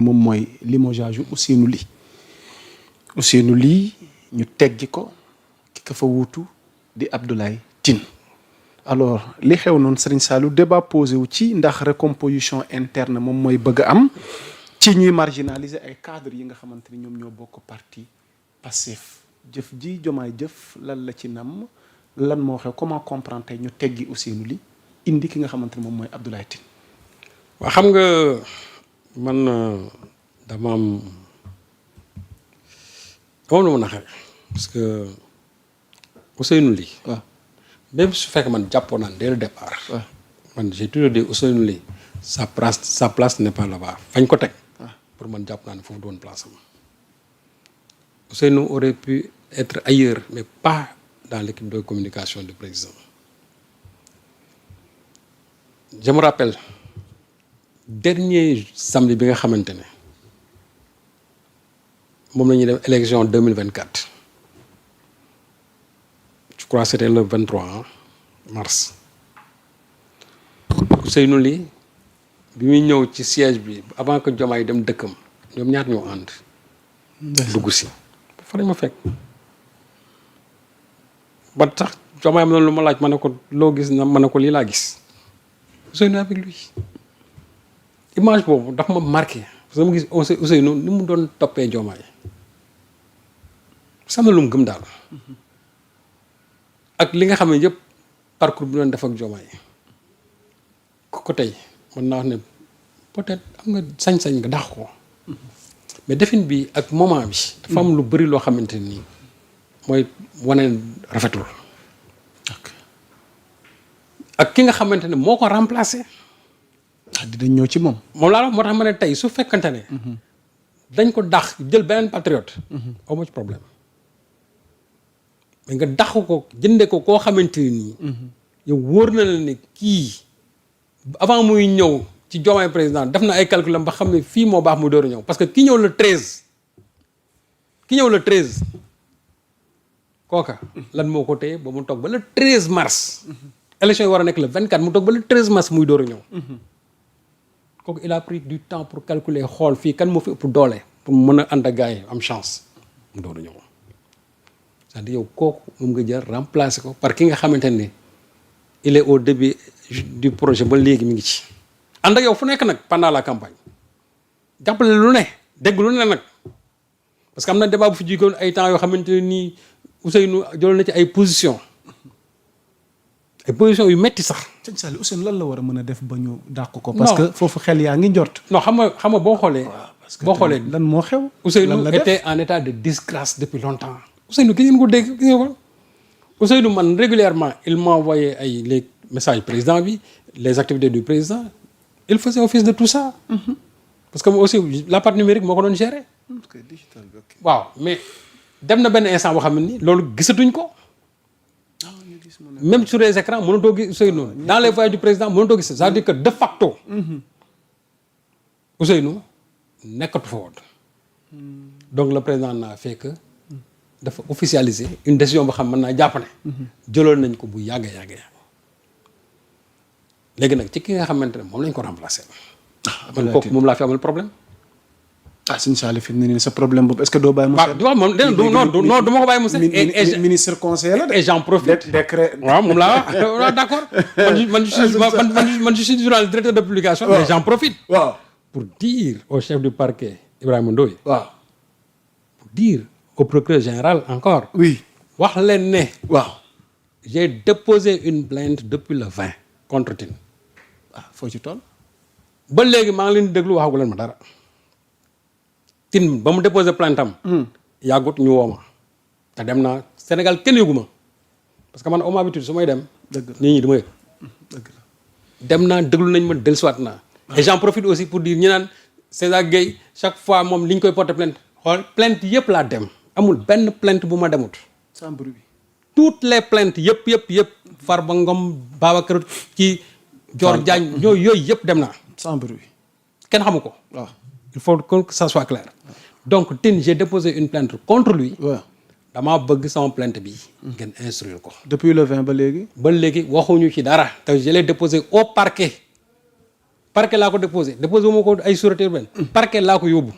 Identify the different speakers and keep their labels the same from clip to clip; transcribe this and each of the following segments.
Speaker 1: moom mooy limogeage Ousseynou Ly ñu teggi ko ki ka fa wuutu di Abdoulaye Tine alors li xew noonu Serigne Saliou débat posé wu ci ndax recomposition interne moom mooy bëgg a am ci ñuy marginaliser ay cadres yi nga xamante ni ñoom ñoo bokk parti Pastef jëf ji Diomaye jëf lan la ci nam lan moo xew comment comprendre tey ñu teggi Ousseynou Ly indi ki nga xamante ni moom mooy Abdoulaye Tine.
Speaker 2: waaw xam nga man dama am lu ma naxare parce que Ousseynou Ly.
Speaker 1: waaw
Speaker 2: même su fekkee man jàppoon naa dès le départ.
Speaker 1: waaw
Speaker 2: man j'ai toujours dit Ousseynou Ly sa place n'est pas là-bas fañ ko teg. pour man jàpp naa ne foofu doon place am. Ousseynou aurait pu être ailleurs mais pas dans l'équipe de communication du président. Je me rappelle dernier samedi bi nga xamante ne moom la ñuy def élection 2024 je crois c'était le 23 mars Ousseynou Ly bi muy ñëw ci siège bi avant que Diomaye dem dëkkam ñoom ñaar ñoo ànd dugg si fa lañ ma fekk ba tax Diomaye am na lu ma laaj ma ne ko loo gis na ma ne ko lii laa gis Ousseynou avec lui image boobu dafa ma marqué parce que ma gis Ousseynou ni mu doon toppee Diomaye sam na lu mu gëm daal ak li nga xam ne yëpp parcours bi doon def ak Diomaye ko tey mën naa wax ne peut-être am nga sañ-sañ nga dàq ko mais defin bi ak moment bi dafa am lu bëri loo xamante nii mooy wane rafetul ak ki nga xamante ne moo ko remplacé.
Speaker 1: dinañ ñëw ci moom.
Speaker 2: moom laa la moo tax ma ne tey su fekkante ne. dañ ko dàq jël beneen patriote. aw ma ci problème mais nga dàq ko jënde ko koo xamante nii. yow wóor na la ne kii avant muy ñëw ci Diomaye président def na ay calculam ba xam ne fii moo baax muy door a ñëw parce que ki ñëw le 13. kooka lan moo ko téye ba mu toog ba le 13 mars. élection yi war a nekk le 24 mu toog ba le 13 mars muy door a ñëw. kooku il a pris du temps pour calculer xool fii kan moo fi ëpp doole pour mën a ànd ak gars yi am chance mu door a ñëw c'est-à-dire yow kooku moom nga jël remplacer ko par ki nga xamante ne il est au début du projet ba léegi mi ngi ci. ànd ak yow fu nekk nag pendant la campagne jàppale lu ne dégg lu ne nag parce que am na débat bu fi jógewoon ay temps yoo xamante ne nii Ousseynou jëloon na ci ay position yu metti sax.
Speaker 1: sëñ Saliou Ousseynou lan la war a mën a def ba ñu dàq ko. parce que foofu xel yaa ngi njort.
Speaker 2: non xam nga boo xoolee. boo xoolee
Speaker 1: lan moo xew.
Speaker 2: Ousseynou était en état de disgrâce depuis longtemps. Ousseynou ki ngeen ko dégg gis nga ko Ousseynou man régulièrement il m'envoyait ay les messages président bi les activités du président il faisait office de tout ça. parce que aussi la partie numérique moo ko doon gérer. waaw mais dem na benn instant boo xam ne ni loolu gisatuñ ko. même sur les écrans mënatoo gis Ousseynou dans les voyages du président mënatoo gis c'est-à-dire que de facto Ousseynou nekkatu fa woon donc le président n'a fait que dafa officialiser une décision boo xam mën naa jàpp ne jëloon nañ ko bu yàgg léegi nag ci ki nga xamante ne moom lañ ko remplacer man kooku moom laa fi amal problème.
Speaker 1: sëñ Saliou fi mu ne nii sa problème boobu est-ce que doo bàyyi mu set.
Speaker 2: waaw moom non du ma ko bàyyi mu set.
Speaker 1: ministre conseiller la de.
Speaker 2: et j'en profite
Speaker 1: décret.
Speaker 2: waaw moom laa wax d'accord man je suis durant le directeur de publication. mais j'en profite.
Speaker 1: waaw
Speaker 2: pour dire au chef du parquet Ibrahima Ndoye.
Speaker 1: waaw
Speaker 2: pour dire au procureur général encore.
Speaker 1: oui
Speaker 2: wax leen ne.
Speaker 1: waaw.
Speaker 2: j'ai déposé une plainte depuis le 20 contre Tine.
Speaker 1: foo ci toll.
Speaker 2: ba léegi maa ngi leen di déglu waxagu leen ma dara. Tine ba mu déposé plainte am. yàggut ñu woo ma te dem naa Sénégal kenn yëgu ma parce que man am habitude su may dem.
Speaker 1: dëgg la
Speaker 2: nit ñi dama yëg.
Speaker 1: dëgg la
Speaker 2: dem naa déglu nañ ma dellusiwaat naa. et j'en profite aussi pour dire ñi naan César Gueye chaque fois moom li ñu koy porter plainte xool plainte yëpp laa dem amul benn plainte bu ma demut.
Speaker 1: sans bruit.
Speaker 2: toutes les plaintes yëpp Farba Ngom Babacar ci Dior Diagne yooyu yëpp dem naa.
Speaker 1: sans bruit.
Speaker 2: kenn xamu ko.
Speaker 1: waaw
Speaker 2: il faut que ça soit clair. donc Tine j'ai déposé une plainte contre lui.
Speaker 1: waaw
Speaker 2: damaa bëgg sama plainte bi. ngeen instruire ko.
Speaker 1: depuis le 20 ba léegi.
Speaker 2: ba léegi waxuñu ci dara. te je l'ai déposé au parquet parquet laa ko déposé wu ma ko ay sûreté urbaine. parquet laa ko yóbbu.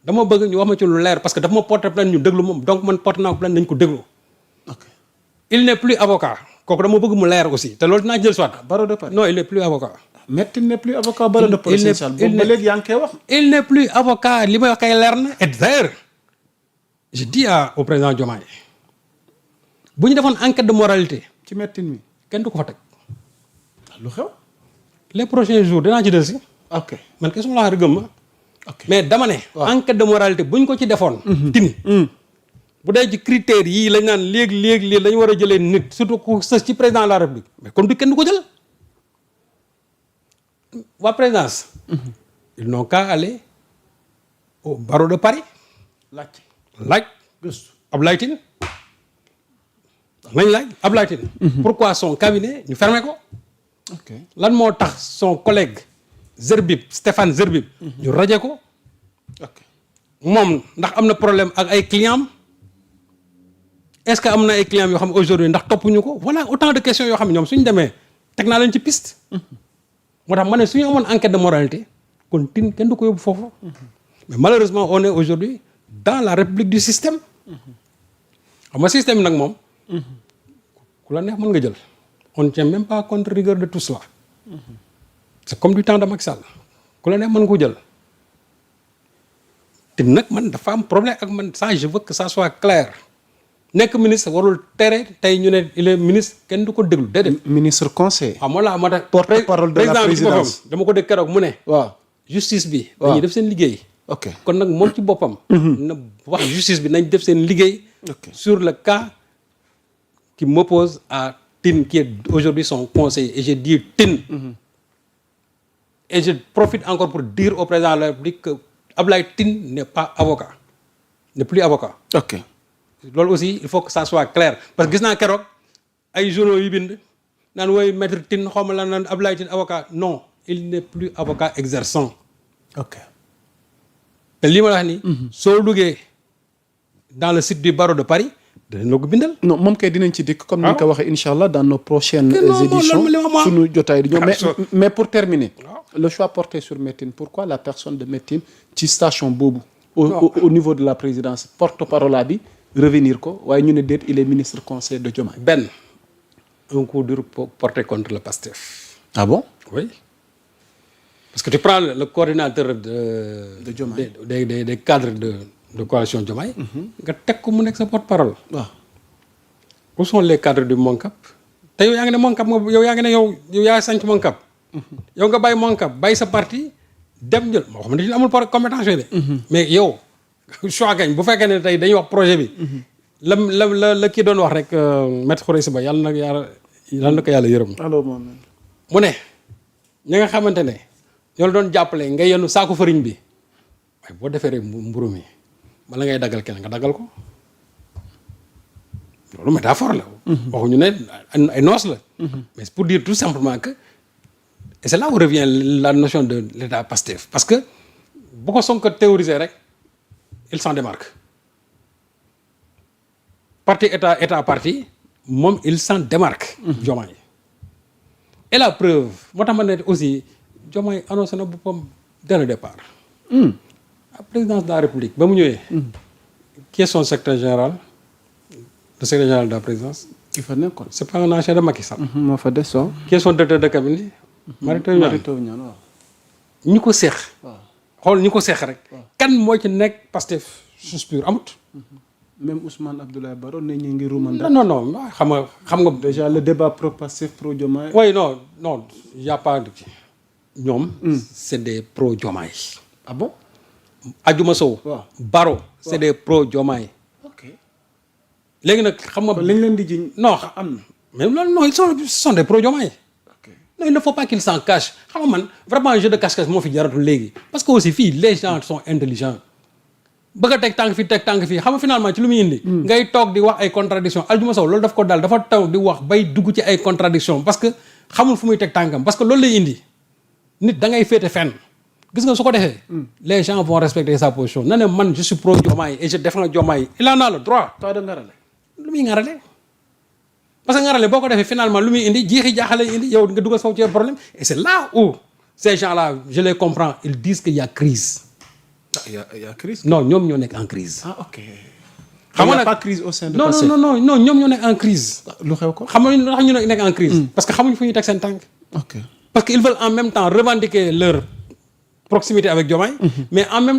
Speaker 2: dama bëgg ñu wax ma ci lu leer parce que dafa ma porté plainte ñu déglu moom donc man porté naa ko plainte nañ ko déglu.
Speaker 1: ok
Speaker 2: il n'est plus avocat kooku dama bëgg mu leer aussi te loolu dinaa jël soit.
Speaker 1: barreau de Paris
Speaker 2: non il n'est plus avocat.
Speaker 1: Maître Tine n'est plus avocat barreau de Paris. boobu ba léegi yaa ngi koy wax.
Speaker 2: il n'est plus avocat li may wax kay leer na. et d'ailleurs je dis au président Diomaye bu ñu defoon enquête de moralité
Speaker 1: ci Maître Tine mi
Speaker 2: kenn du ko fa teg.
Speaker 1: lu xew.
Speaker 2: les prochains jours dinaa ci del si.
Speaker 1: ok
Speaker 2: man question la wax rek gëm ma.
Speaker 1: ok
Speaker 2: mais dama ne. enquête de moralité buñ ko ci defoon. Tine bu dee ci critères yii lañ naan léegi lii lañ war a jëlee nit surtout ku sës ci président de la république mais kon du kenn du ko jël. waa présidence. ils n'ont qu'à aller au barreau de Paris. laaj
Speaker 1: gëstu
Speaker 2: Abdoulaye Tine nañ laaj Abdoulaye Tine. pourquoi son cabinet ñu fermé ko.
Speaker 1: ok
Speaker 2: lan moo tax son collègue Zerbib Stéphane Zerbib. ñu raje ko.
Speaker 1: ok
Speaker 2: moom ndax am na problème ak ay clients est-ce que am na ay clients yoo xam ne aujourd'hui ndax toppuñu ko voilà autant de questions yoo xam ne ñoom suñu demee teg naa leen ci piste. moo tax ma ne suñu amoon enquête de moralité kon Tine kenn du ko yóbbu foofu. mais malheureusement on est aujourd'hui dans la république du système. xam nga système bi nag moom. ku la neex mën nga jël. on ne tient même pas compte rigueur de tout cela. c'est comme du temps de Macky Sall ku la neex mën nga ko jël. te nag man dafa am problème ak man ça je veux que ça soit clair nekk ministre warul tere tey ñu ne il est ministre kenn du ko déglu déedéet.
Speaker 1: ministre conseil.
Speaker 2: waaw moo la moo tax.
Speaker 1: porte-parole de la présidence
Speaker 2: dama ko dégg keroog mu ne.
Speaker 1: waaw
Speaker 2: justice bi.
Speaker 1: waaw
Speaker 2: dañuy def seen liggéey.
Speaker 1: ok
Speaker 2: kon nag moom ci boppam. na wax justice bi nañ def seen liggéey.
Speaker 1: ok
Speaker 2: sur le cas qui m'oppose à Tine qui est aujourd'hui son conseiller et je dis Tine. et je profite encore pour dire au président de la République que Abdoulaye Tine n'est pas avocat n'est plus avocat.
Speaker 1: ok
Speaker 2: loolu aussi il faut que ça soit clair parce que gis naa keroog ay journaux yu bind naan woy maître Tine xaw ma la naan Abdoulaye Tine avocat non il n'est plus avocat exerçant.
Speaker 1: ok
Speaker 2: te lii ma la wax nii. soo duggee dans le site du barreau de Paris dinañ la ko bindal.
Speaker 1: non moom kay dinañ ci dikk comme ni nga ko waxee incha allah dans nos prochaines
Speaker 2: non,
Speaker 1: éditions
Speaker 2: non,
Speaker 1: suñu jotaay di ñëw
Speaker 2: Absolument.
Speaker 1: mais pour terminer
Speaker 2: waaw.
Speaker 1: le choix porté sur Maître Tine pourquoi la personne de Maître Tine ci station boobu au niveau de la présidence porte-parole bi revenir ko waaye ñu ne déet il est ministre conseil de Diomaye.
Speaker 2: benn un coup dur porté contre le PASTEF.
Speaker 1: ah bon
Speaker 2: oui parce que tu prends le coordinateur de
Speaker 1: Diomaye.
Speaker 2: des cadres de coalition Diomaye. nga teg ko mu nekk sa porte-parole.
Speaker 1: waaw
Speaker 2: où sont les cadres du MONCAP te yow yaa ngi ne MONCAP yow yaa ngi ne yow yaa sanc MONCAP. yow nga bàyyi MONCAP bàyyi sa parti dem jël moo xam ne amul compétence yooyu de. mais yow choix gañ bu fekkee ne tey dañuy wax projet bi. la kii doon wax rek maître Khoureyssi Ba yàlla na ko yàlla yërëm.
Speaker 1: alors moom
Speaker 2: mu ne ñi nga xamante ne ñoo la doon jàppale nga yenu saako fariñ bi waaye boo defee rek mburu mi bala ngay daggal kenn nga daggal ko loolu métaphore la. waxuñu ne ay noos la. mais c'est pour dire tout simplement que et c'est là où revient la notion de l'état Pastef parce que bu ko Sonko théoriser rek il s'en démarque parti état parti moom il s'en démarque. Diomaye et la preuve moo tax ma ne aussi Diomaye annoncé na boppam dès le départ. la présidence de la République ba mu ñëwee. qui est son secrétaire général le secrétaire général de la présidence.
Speaker 1: il fa nekkoon.
Speaker 2: c'est pas un ancien de Macky Sall.
Speaker 1: moo fa des soo.
Speaker 2: qui est son directeur de cabinet. Mary Teuw Niane
Speaker 1: waaw.
Speaker 2: ñi ko seex.
Speaker 1: waaw
Speaker 2: xool ñi ko seex rek. kan moo ci nekk Pastef suspire amut.
Speaker 1: même Ousmane Abdoulaye Baro ne ñu ngi rumanda.
Speaker 2: non xam nga.
Speaker 1: déjà le débat pro Pastef pro Diomaye.
Speaker 2: oui non y a pas de ñoom. c'est des pro Diomaye.
Speaker 1: ah bon.
Speaker 2: Adjuma Sow.
Speaker 1: waaw
Speaker 2: Baro c'est des pro Diomaye.
Speaker 1: ok
Speaker 2: léegi nag xam nga.
Speaker 1: kon lañ leen di jiñ.
Speaker 2: non
Speaker 1: am na.
Speaker 2: mais loolu non ils sont des pro Diomaye.
Speaker 1: ok
Speaker 2: non il ne faut pas qu'ils s'en cachent xam nga man vraiment jeu de cache-cache moo fi jaratul léegi parce que aussi fii les gens sont intelligents bëgg a teg tànk fii xam nga finalement ci lu muy indi. ngay toog di wax ay contradiction Adjuma Sow loolu daf ko daal dafa taw di wax bay dugg ci ay contradiction parce que xamul fu muy teg tànkam parce que loolu lay indi nit da ngay féete fenn gis nga su ko defee. les gens vont respecter sa position na ne man je suis pro Diomaye et je défends Diomaye il en a le droit.
Speaker 1: toi de ngarale.
Speaker 2: lu muy ngarale parce que ngarale boo ko defee finalement lu muy indi jiixi jaaxale indi yow nga dugal foofu ci problème et c'est là où ces gens-là je les comprends ils disent qu'il y a crise.
Speaker 1: ah y a crise.
Speaker 2: non ñoom ñoo nekk en crise.
Speaker 1: ah ok.
Speaker 2: xam nga
Speaker 1: y a
Speaker 2: nag
Speaker 1: pas crise au sein de
Speaker 2: non
Speaker 1: Pastef.
Speaker 2: non ñoom ñoo nekk en crise.
Speaker 1: lu xew ko.
Speaker 2: xam nga lu tax ñu nekk en crise. parce que xamuñ fu ñu teg seen tànk.
Speaker 1: ok.
Speaker 2: parce que ils veulent en même temps revendiquer leur proximité avec Diomaye. mais en même